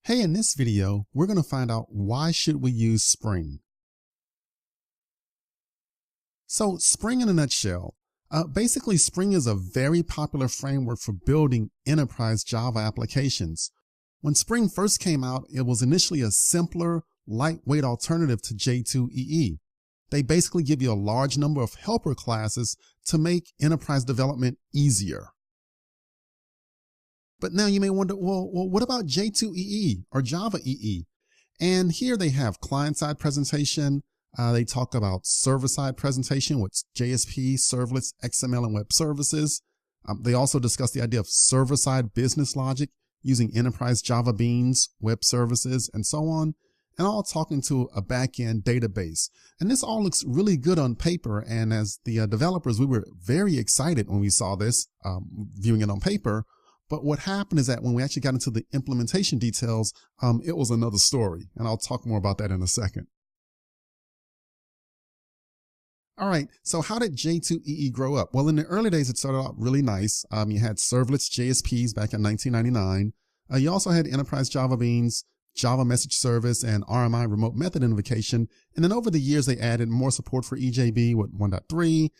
Hey, in this video, we're going to find out why should we use Spring. So Spring in a nutshell, basically Spring is a very popular framework for building enterprise Java applications. When Spring first came out, it was initially a simpler, lightweight alternative to J2EE. They basically give you a large number of helper classes to make enterprise development easier. But now you may wonder, well, what about J2EE or Java EE? And here they have client-side presentation. They talk about server-side presentation with JSP, servlets, XML, and web services. They also discuss the idea of server-side business logic using enterprise Java Beans, web services, and so on, and all talking to a back-end database. And this all looks really good on paper. And as the developers, we were very excited when we saw this, viewing it on paper. But what happened is that when we actually got into the implementation details, it was another story. And I'll talk more about that in a second. All right, so how did J2EE grow up? Well, in the early days, it started out really nice. You had servlets, JSPs back in 1999. You also had enterprise Java Beans, Java Message Service, and RMI remote method invocation. And then over the years, they added more support for EJB with 1.3.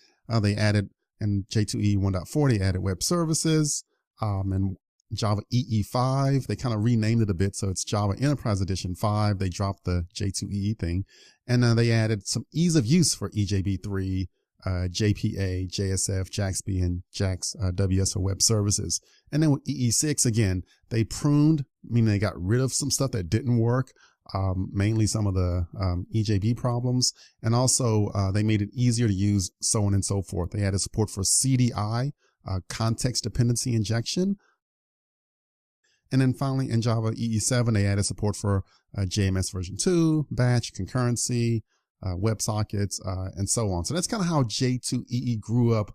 They added, in J2EE 1.4, they added web services. And Java EE5, they kind of renamed it a bit. So it's Java Enterprise Edition 5. They dropped the J2EE thing. And they added some ease of use for EJB3, JPA, JSF, JAXB, and JAX WS for web services. And then with EE6, again, they pruned, meaning they got rid of some stuff that didn't work, mainly some of the EJB problems. And also they made it easier to use, so on and so forth. They added support for CDI, context dependency injection. And then finally in Java EE7, they added support for JMS version 2, batch, concurrency, WebSockets, and so on. So that's kind of how J2EE grew up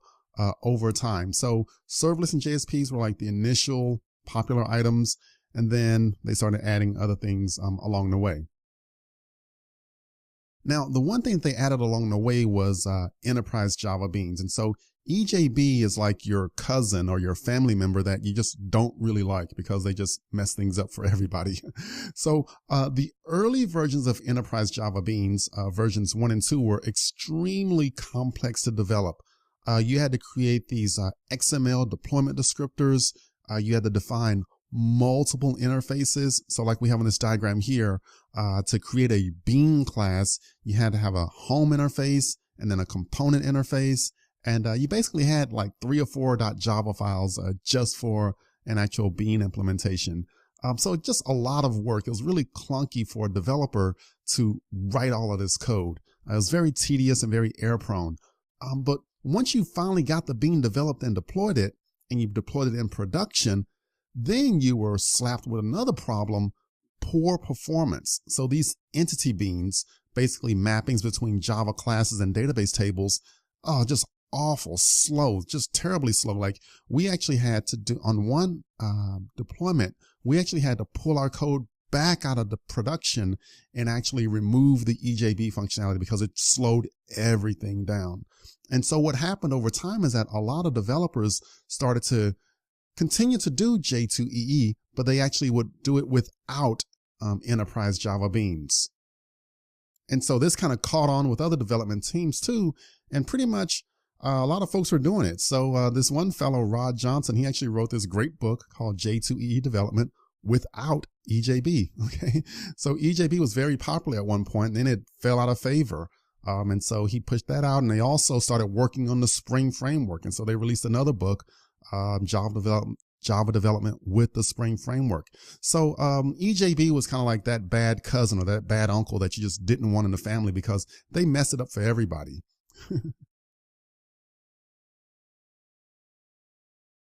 over time. So servlets and JSPs were like the initial popular items, and then they started adding other things along the way. Now, the one thing that they added along the way was enterprise Java Beans. And so EJB is like your cousin or your family member that you just don't really like because they just mess things up for everybody. So the early versions of enterprise Java Beans, versions 1 and 2, were extremely complex to develop. You had to create these XML deployment descriptors. You had to define multiple interfaces. So like we have on this diagram here, to create a bean class, you had to have a home interface and then a component interface. And you basically had like 3 or 4 .java files just for an actual bean implementation. So just a lot of work. It was really clunky for a developer to write all of this code. It was very tedious and very error prone. But once you finally got the bean developed and deployed it, and you deployed it in production, then you were slapped with another problem: poor performance. So these entity beans, basically mappings between Java classes and database tables, just awful, slow, just terribly slow. Like we actually had to do on one deployment, we actually had to pull our code back out of the production and actually remove the EJB functionality because it slowed everything down. And so what happened over time is that a lot of developers started to continue to do J2EE, but they actually would do it without enterprise Java Beans. And so this kind of caught on with other development teams too, and pretty much a lot of folks were doing it. So this one fellow, Rod Johnson, he actually wrote this great book called J2EE Development Without EJB. Okay, so EJB was very popular at one point, and then it fell out of favor. And so he pushed that out, and they also started working on the Spring framework. And so they released another book, Java Development with the Spring Framework. So EJB was kind of like that bad cousin or that bad uncle that you just didn't want in the family because they messed it up for everybody.